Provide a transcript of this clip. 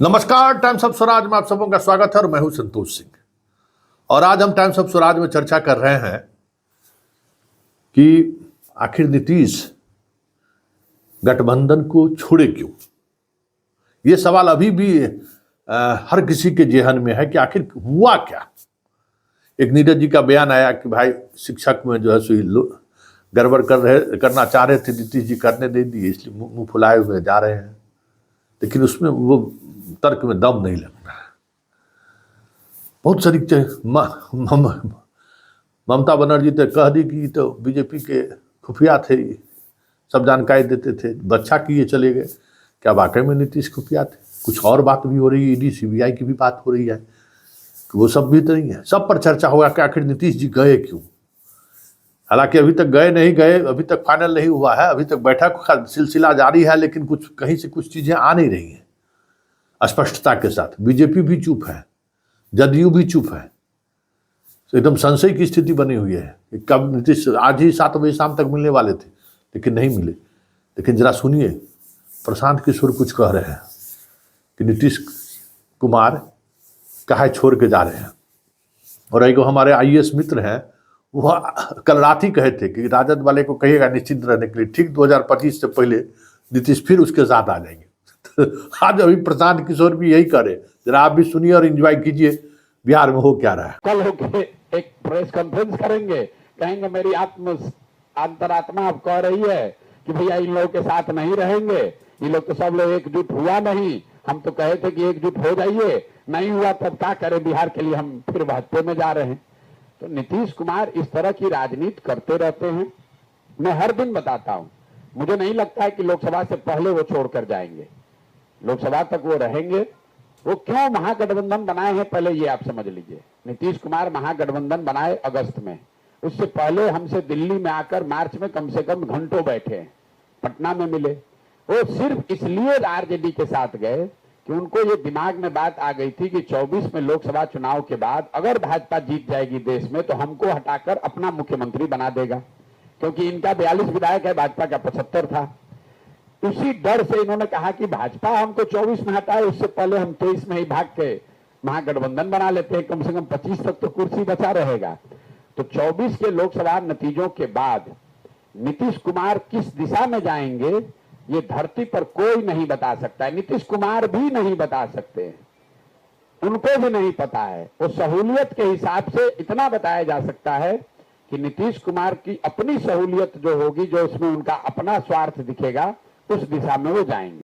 नमस्कार, times of Swaraj में आप सबों का स्वागत है और मैं हूं संतोष सिंह। और आज हम टाइम्स ऑफ स्वराज में चर्चा कर रहे हैं कि आखिर नीतीश गठबंधन को छोड़े क्यों। ये सवाल अभी भी हर किसी के जेहन में है कि आखिर हुआ क्या। एक नीरज जी का बयान आया कि भाई शिक्षक में जो है सो गड़बड़ करना चाह रहे थे, नीतीश जी करने दे दिए, इसलिए मुंह फुलाए हुए जा रहे हैं। लेकिन उसमें वो तर्क में दम नहीं लगता है। बहुत सारी ममता बनर्जी तो कह दी कि तो बीजेपी के खुफिया थे, सब जानकारी देते थे, बच्चा किए चले गए। क्या वाकई में नीतीश खुफिया थे? कुछ और बात भी हो रही है, ईडी सीबीआई की भी बात हो रही है कि वो सब भी तो नहीं है। सब पर चर्चा होगा कि आखिर नीतीश जी गए क्यों। हालांकि अभी तक नहीं गए, अभी तक फाइनल नहीं हुआ है, अभी तक बैठक का सिलसिला जारी है, लेकिन कुछ कहीं से कुछ चीजें आ नहीं रही हैं स्पष्टता के साथ। बीजेपी भी चुप है, जदयू भी चुप है, तो एकदम संशय की स्थिति बनी हुई है कि कब नीतीश आज ही 7 बजे शाम तक मिलने वाले थे, लेकिन नहीं मिले। लेकिन जरा सुनिए, प्रशांत किशोर कुछ कह रहे हैं कि नीतीश कुमार काहे छोड़ के जा रहे हैं। और एक हमारे आईएएस मित्र हैं, वह कल रात ही कहे थे कि राजद वाले को कहिएगा निश्चिंत रहने के लिए, ठीक 2025 से पहले नीतीश फिर उसके साथ आ जाएंगे। आज अभी प्रशांत किशोर भी यही करे। जरा आप भी सुनिए और एंजॉय कीजिए बिहार में हो क्या रहा है। कल होके एक प्रेस कॉन्फ्रेंस करेंगे, कहेंगे मेरी अंतरात्मा अब कह रही है कि भैया इन लोगों के साथ नहीं रहेंगे, ये लोग तो सब लोग एकजुट हुआ नहीं। हम तो कहे थे कि एकजुट हो जाइए, नहीं हुआ तब क्या करें, बिहार के लिए हम फिर भाजपा में जा रहे हैं। तो नीतीश कुमार इस तरह की राजनीति करते रहते हैं। मैं हर दिन बताता हूं, मुझे नहीं लगता है कि लोकसभा से पहले वो छोड़कर जाएंगे, लोकसभा तक वो रहेंगे। वो क्यों महागठबंधन बनाए हैं, पहले ये आप समझ लीजिए। नीतीश कुमार महागठबंधन बनाए अगस्त में, उससे पहले हमसे दिल्ली में आकर मार्च में कम से कम घंटों बैठे हैं, पटना में मिले। वो सिर्फ इसलिए आरजेडी के साथ गए कि उनको ये दिमाग में बात आ गई थी कि 24 में लोकसभा चुनाव के बाद अगर भाजपा जीत जाएगी देश में तो हमको हटाकर अपना मुख्यमंत्री बना देगा, क्योंकि इनका 42 विधायक है, भाजपा का 75 था। उसी डर से इन्होंने कहा कि भाजपा हमको 24 में हटाए, उससे पहले हम 23 में ही भाग के महागठबंधन बना लेते हैं, कम से कम 25 तक तो कुर्सी बचा रहेगा। तो 24 के लोकसभा नतीजों के बाद नीतीश कुमार किस दिशा में जाएंगे ये धरती पर कोई नहीं बता सकता है। नीतीश कुमार भी नहीं बता सकते, उनको भी नहीं पता है। वो सहूलियत के हिसाब से इतना बताया जा सकता है कि नीतीश कुमार की अपनी सहूलियत जो होगी, जो उसमें उनका अपना स्वार्थ दिखेगा, उस दिशा में वो जाएंगे।